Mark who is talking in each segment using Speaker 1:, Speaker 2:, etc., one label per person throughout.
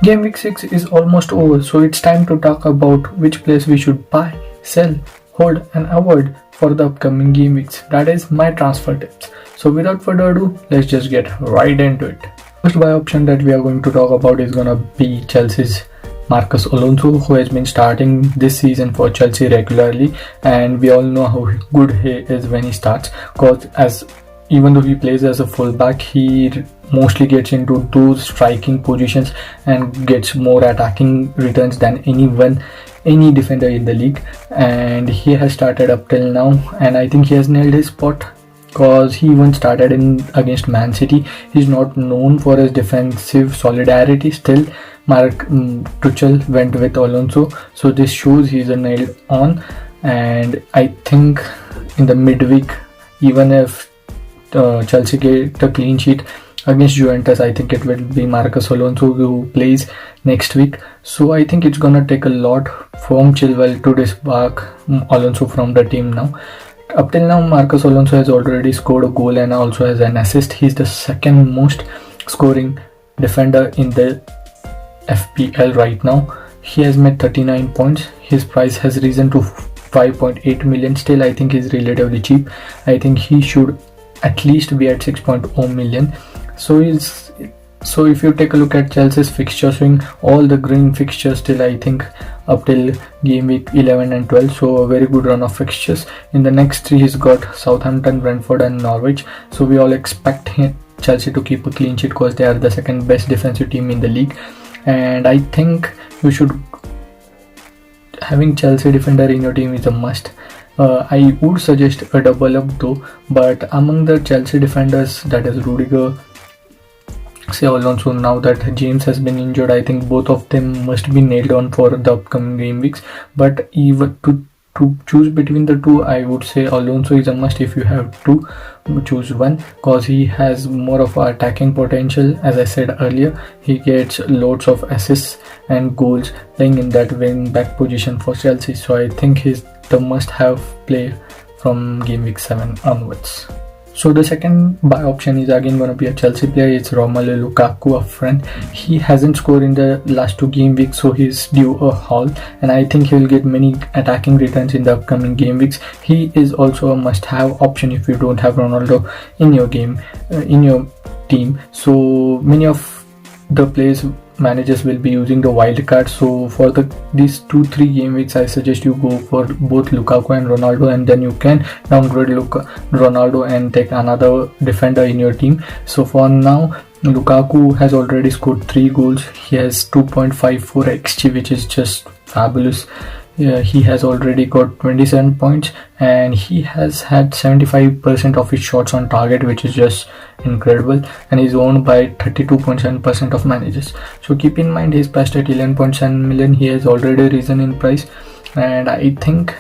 Speaker 1: Game week 6 is almost over, so it's time to talk about which players we should buy, sell, hold, and avoid for the upcoming game weeks. That is my transfer tips. So without further ado, let's just get right into it. First buy option that we are going to talk about is gonna be Chelsea's Marcos Alonso, who has been starting this season for Chelsea regularly, and we all know how good he is when he starts. Cause even though he plays as a fullback, he mostly gets into those striking positions and gets more attacking returns than any defender in the league. And he has started up till now, and I think he has nailed his spot because he even started in against Man City. He's not known for his defensive solidarity. Still, Mark Tuchel went with Alonso, so this shows he's a nailed on. And I think in the midweek, even if Chelsea get a clean sheet against Juventus, I think it will be Marcos Alonso who plays next week. So I think it's gonna take a lot from Chilwell to disembark Alonso from the team now. Up till now, Marcos Alonso has already scored a goal and also has an assist. He's the second most scoring defender in the FPL right now. He has made 39 points. His price has risen to 5.8 million. Still, I think he's relatively cheap. I think he should at least be at 6.0 million. So if you take a look at Chelsea's fixture swing, all the green fixtures till I think up till game week 11 and 12, so a very good run of fixtures. In the next three, he's got Southampton, Brentford and Norwich. So we all expect Chelsea to keep a clean sheet because they are the second best defensive team in the league. And I think you should having Chelsea defender in your team is a must. I would suggest a double up though, but among the Chelsea defenders, that is Rudiger, say Alonso, now that James has been injured, I think both of them must be nailed on for the upcoming game weeks. But even to choose between the two, I would say Alonso is a must if you have to choose one, because he has more of attacking potential. As I said earlier, he gets loads of assists and goals playing in that wing back position for Chelsea. So I think he's the must-have player from game week 7 onwards. So the second buy option is again going to be a Chelsea player. It's Romelu Lukaku, a friend. He hasn't scored in the last two game weeks, so he's due a haul, and I think he will get many attacking returns in the upcoming game weeks. He is also a must-have option if you don't have Ronaldo in your team. So many of the players managers will be using the wild card. So for these 2-3 game weeks, I suggest you go for both Lukaku and Ronaldo, and then you can downgrade Ronaldo and take another defender in your team. So for now, Lukaku has already scored 3 goals. He has 2.54 xG, which is just fabulous. He has already got 27 points and he has had 75% of his shots on target, which is just incredible, and he's owned by 32.7% of managers. So keep in mind he's priced at 11.7 million. He has already risen in price, and I think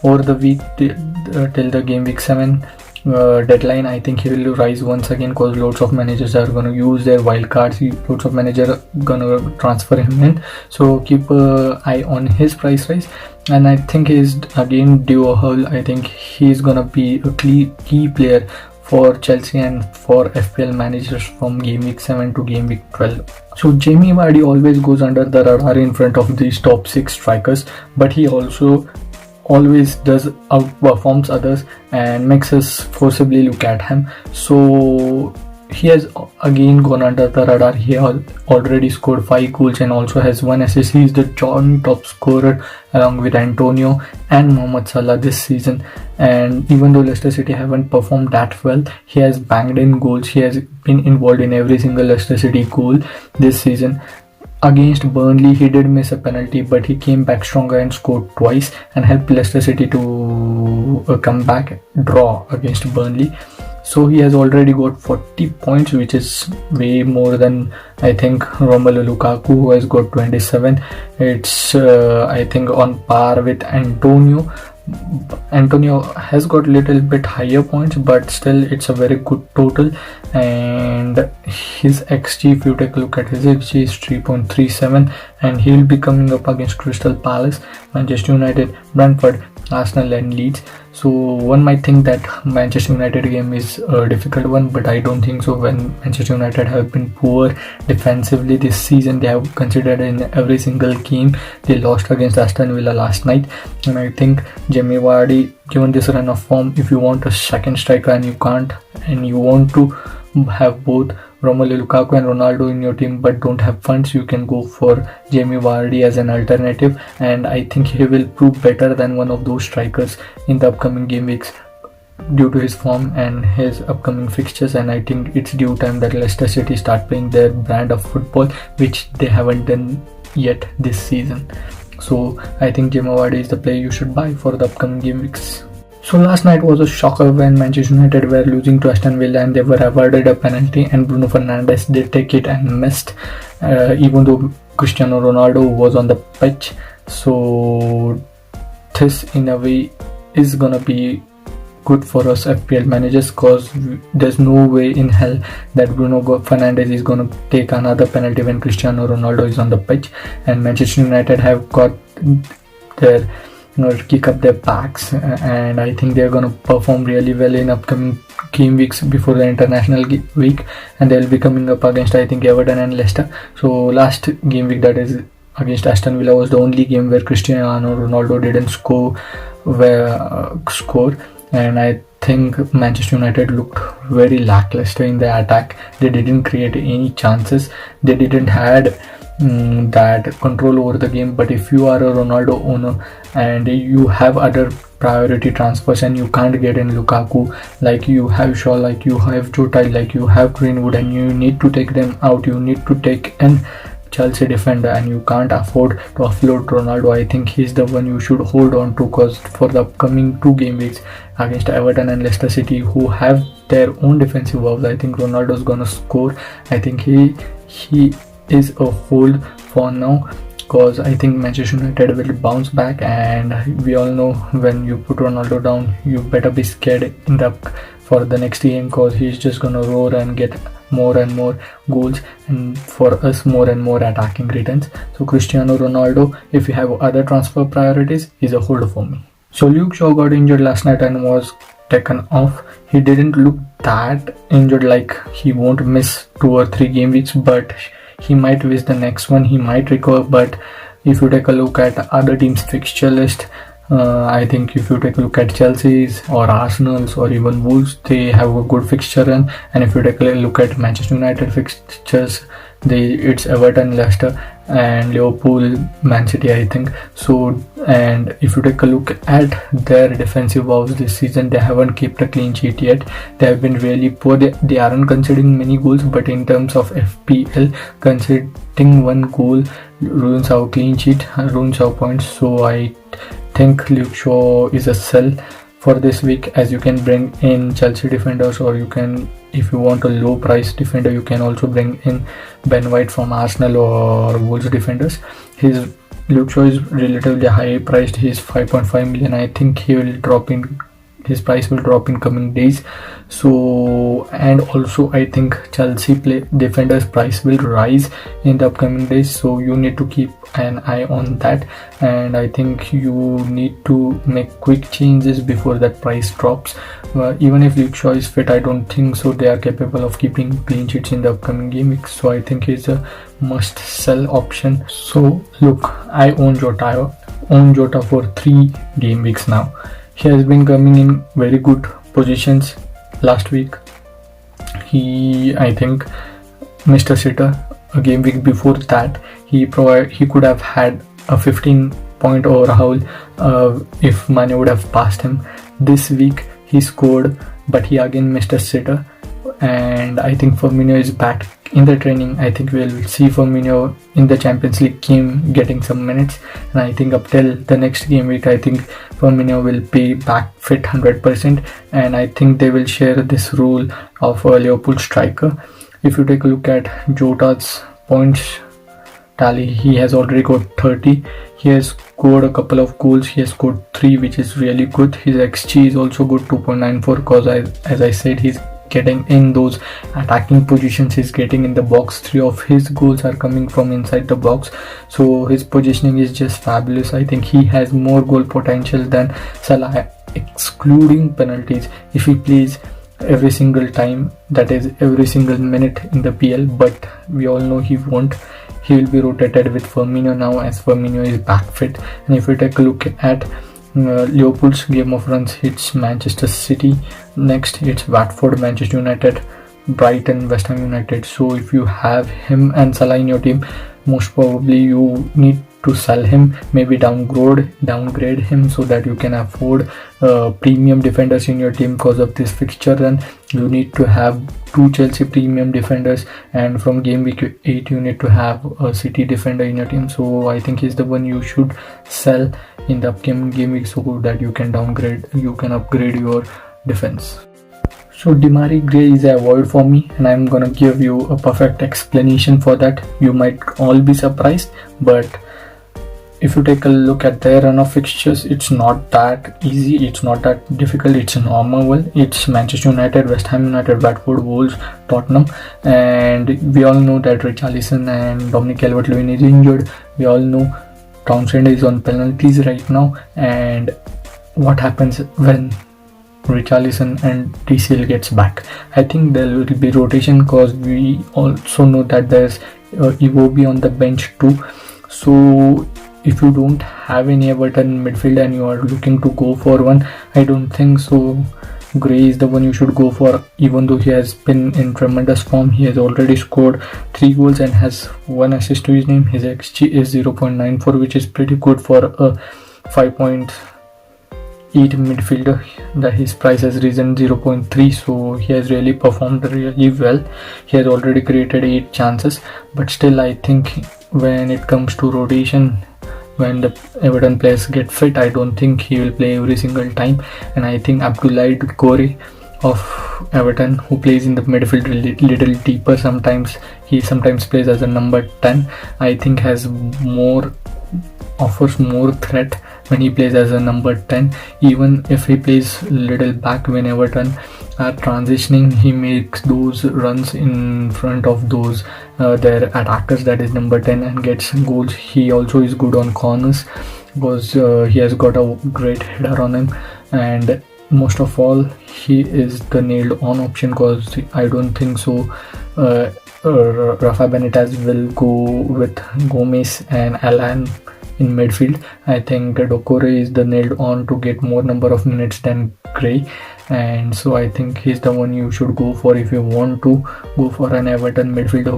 Speaker 1: over the week till the game week 7 deadline, I think he will rise once again, because loads of managers are going to use their wild cards. Loads of managers are going to transfer him in, so keep an eye on his price rise. And I think he's again due a haul. I think he's going to be a key player for Chelsea and for FPL managers from game week 7 to game week 12. So Jamie Vardy always goes under the radar in front of these top 6 strikers, but he also always outperforms others and makes us forcibly look at him. So he has again gone under the radar. He already scored 5 goals and also has 1 assist. He is the joint top scorer along with Antonio and Mohamed Salah this season. And even though Leicester City haven't performed that well, he has banged in goals. He has been involved in every single Leicester City goal this season. Against Burnley, he did miss a penalty, but he came back stronger and scored twice and helped Leicester City to come back draw against Burnley. So he has already got 40 points, which is way more than I think Romelu Lukaku, who has got 27. It's I think on par with Antonio. Antonio has got a little bit higher points, but still it's a very good total. And his XG, if you take a look at his XG, is 3.37, and he will be coming up against Crystal Palace, Manchester United, Brentford, Arsenal and Leeds. So one might think that Manchester United game is a difficult one, but I don't think so. When Manchester United have been poor defensively this season, they have considered in every single game. They lost against Aston Villa last night, and I think Jamie Vardy, given this run of form, if you want a second striker and you can't, and you want to have both Romelu Lukaku and Ronaldo in your team but don't have funds, you can go for Jamie Vardy as an alternative, and I think he will prove better than one of those strikers in the upcoming game weeks due to his form and his upcoming fixtures. And I think it's due time that Leicester City start playing their brand of football, which they haven't done yet this season. So I think Jamie Vardy is the player you should buy for the upcoming game weeks. So last night was a shocker when Manchester United were losing to Aston Villa and they were awarded a penalty, and Bruno Fernandes did take it and missed, even though Cristiano Ronaldo was on the pitch. So this in a way is gonna be good for us FPL managers, because there's no way in hell that Bruno Fernandes is gonna take another penalty when Cristiano Ronaldo is on the pitch, and Manchester United have got their kick up their backs, and I think they're going to perform really well in upcoming game weeks before the international week, and they'll be coming up against I think Everton and Leicester. So last game week, that is against Aston Villa, was the only game where Cristiano Ronaldo didn't score, and I think Manchester United looked very lackluster in the attack. They didn't create any chances, they didn't had that control over the game. But if you are a Ronaldo owner and you have other priority transfers and you can't get in Lukaku, like you have Shaw, like you have Jota, like you have Greenwood, and you need to take them out, you need to take an Chelsea defender, and you can't afford to offload Ronaldo, I think he's the one you should hold on to, because for the upcoming 2 game weeks against Everton and Leicester City, who have their own defensive woes, I think Ronaldo's gonna score. I think he is a hold for now, because I think Manchester United will bounce back, and we all know when you put Ronaldo down, you better be scared for the next game, because he's just gonna roar and get more and more goals, and for us more and more attacking returns. So Cristiano Ronaldo, if you have other transfer priorities, is a hold for me. So Luke Shaw got injured last night and was taken off. He didn't look that injured, like he won't miss 2 or 3 game weeks, but he might miss the next one, he might recover. But if you take a look at other teams' fixture list, I think if you take a look at Chelsea's or Arsenal's or even Wolves, they have a good fixture run. And if you take a look at Manchester United fixtures, it's Everton, Leicester and Liverpool, Man City, I think. So, and if you take a look at their defensive woes this season, they haven't kept a clean sheet yet. They have been really poor. They aren't conceding many goals, but in terms of FPL, conceding 1 goal ruins our clean sheet, ruins our points. So I think Luke Shaw is a sell for this week, as you can bring in Chelsea defenders, or you can, if you want a low price defender, you can also bring in Ben White from Arsenal or Wolves defenders. Luke Shaw is relatively high priced. He's 5.5 million. I think his price will drop in coming days. So, and also I think Chelsea defenders price will rise in the upcoming days, so you need to keep an eye on that, and I think you need to make quick changes before that price drops. Even if Luke Shaw is fit, I don't think so they are capable of keeping clean sheets in the upcoming game weeks, so I think he's a must sell option. So look, I own Jota for 3 game weeks now. He has been coming in very good positions. Last week I think Mr. Sitter, a game week before that, he could have had a 15-point overhaul if Mane would have passed him. This week he scored, but he again missed a sitter, and I think Firmino is back in the training. I think we'll see Firmino in the Champions League game getting some minutes, and I think up till the next game week, I think Firmino will be back fit 100%, and I think they will share this role of a Liverpool striker. If you take a look at Jota's points tally, he has already got 30. He has scored a couple of goals. He has scored 3, which is really good. His XG is also good, 2.94, because as I said, he's getting in those attacking positions, he's getting in the box. 3 of his goals are coming from inside the box, so his positioning is just fabulous. I think he has more goal potential than Salah excluding penalties. If he plays every single time, that is every single minute in the PL, but we all know he won't. He will be rotated with Firmino now, as Firmino is back fit. And if we take a look at Liverpool's game of runs, it's Manchester City, next it's Watford, Manchester United, Brighton, West Ham United. So if you have him and Salah in your team, most probably you need to sell him, maybe downgrade him, so that you can afford premium defenders in your team. Because of this fixture run, you need to have 2 Chelsea premium defenders, and from game week 8 you need to have a City defender in your team. So I think he's the one you should sell in the upcoming game week, so that you can upgrade your defense. So Demarai Gray is a void for me, and I'm gonna give you a perfect explanation for that. You might all be surprised, but if you take a look at their run of fixtures, it's not that easy, it's not that difficult, it's a normal one. It's Manchester United, West Ham United, Watford, Wolves, Tottenham, and we all know that Richarlison and Dominic Calvert-Lewin is injured. We all know Townsend is on penalties right now, and what happens when Richarlison and DCL gets back? I think there will be rotation, because we also know that there's Iwobi on the bench too. So if you don't have any Everton midfield and you are looking to go for one, I don't think so Gray is the one you should go for. Even though he has been in tremendous form, he has already scored 3 goals and has 1 assist to his name. His XG is 0.94, which is pretty good for a 5.8 midfielder. That his price has risen 0.3, so he has really performed really well. He has already created 8 chances, but still I think when it comes to rotation, when the Everton players get fit, I don't think he will play every single time. And I think Abdoulaye Doucouré of Everton, who plays in the midfield little deeper sometimes, he sometimes plays as a number 10, I think offers more threat when he plays as a number 10. Even if he plays little back, when Everton are transitioning, he makes those runs in front of those their attackers, that is number 10, and gets goals. He also is good on corners, because he has got a great header on him, and most of all he is the nailed on option, because I don't think so Rafa Benitez will go with Gomez and Alan in midfield. I think Doucouré is the nailed on to get more number of minutes than Gray, and so I think he's the one you should go for if you want to go for an Everton midfielder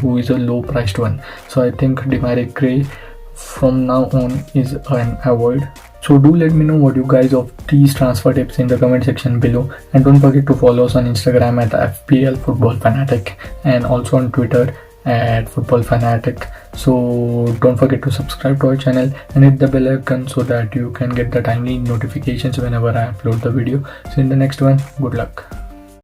Speaker 1: who is a low priced one. So I think Demarai Gray from now on is an avoid. So do let me know what you guys of these transfer tips in the comment section below, and don't forget to follow us on Instagram at FPL Football Fanatic, and also on Twitter at Football Fanatic. So don't forget to subscribe to our channel and hit the bell icon, so that you can get the timely notifications whenever I upload the video. So in the next one, good luck.